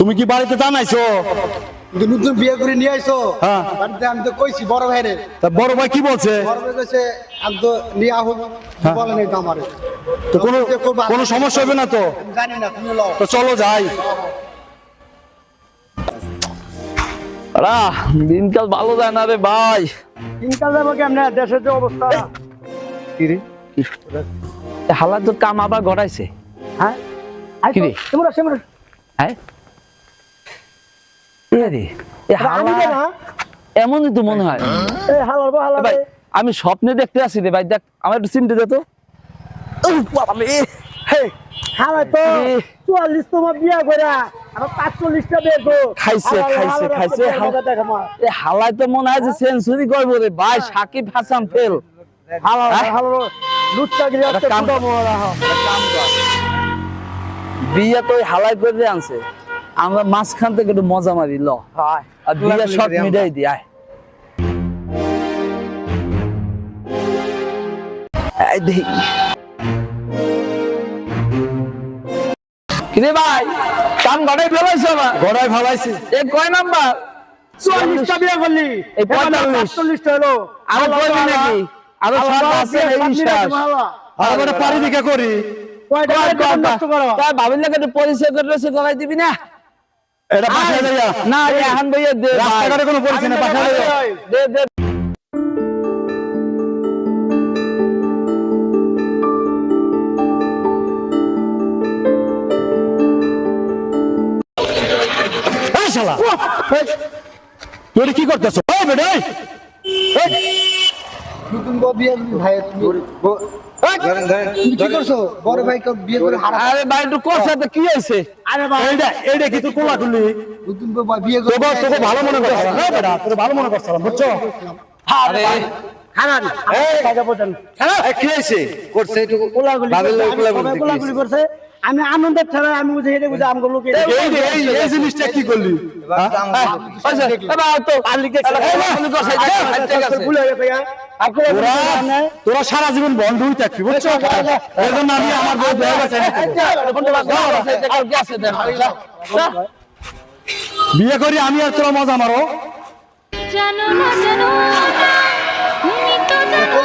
তুমি কি বাড়িতে জানাইছো? নতুন বিয়ে করে নিয়ে আইছো? হ্যাঁ। বাড়িতে আমি তো কইছি বড় ভাইরে। তা বড় ভাই কি বলছে? বড় ভাই কইছে আমি তো নিয়ে আহো, বলে নাই তো আমারে। তো কোনো সমস্যা হবে না তো? জানি না, তুমি লও। তো চলো যাই। দিনকাল ভালো যায় না রে ভাই। দিনকাল যাবো কেমনে, দেশের যে অবস্থা। কি রে হালা তো কাম আবার ঘটাইছে। হ্যাঁ কি রে? হ্যাঁ এমনই তো মনে হয়। ভাই আমি স্বপ্নে দেখতে আসি রে ভাই, দেখ আমার একটু চিনতে দে তো। হালাই তো মনে হয় যে সেঞ্চুরি করবো রে ভাই। সাকিব হাসান ফেল। বিয়ে তো হালাই করে আনছে, আমরা মাঝখান থেকে একটু মজা মারি ল। আর বিয়ে সব মিটাই দি আয়। কিরে ভাই কাম গড়াই ফেলাইছো? আমার গড়াই ভালাইছি। এ কয় নাম্বার? 44টা বিয়ে করলি, এই 45টা হলো। আর কইবি নাকি? আর সব আছে এই বিশ্বাস। আর আমরা পারি দিকে করি। তাই ভাবিল না একটু পরিচয় করে করাই দিবি না? এটা বাসায় যাইয়া। না এখন ভাইয়া দে, রাস্তাঘাটে কোনো পরিচয় না, বাসায় যাইয়া। দে দে। এই শালা, তুই কি করতেছ? এই বেটা, এই নতুন বউ বিয়ে ভাই, তুমি কি করছো? বড় ভাই বিয়ে করে হারা। আরে ভাই একটু কথা তো কি হইছে? আরে ভাই এইটা কি তুই কোলা তুললি? নতুন বউ বিয়ে করে তোকে ভালো মনে করছিলাম। এই বেটা, তোকে ভালো মনে করছিলাম, বুঝছো? আরে খারাপ টাকা পড়েন। এই কি হইছে? করছে একটু কোলাগুলি করছে। আমি আনন্দের ছাড়া আমি বুঝে হেঁটে বুঝে আমগুলো লোকে এই জিনিসটা কি করলি? তোরা সারা জীবন বন্ধুই থাকবি, বুঝছো? এই জন্য আমি আমার বউ বিয়ে করি আমি আর তোরা মজা মারো। জানো না জানো তুমি তো জানো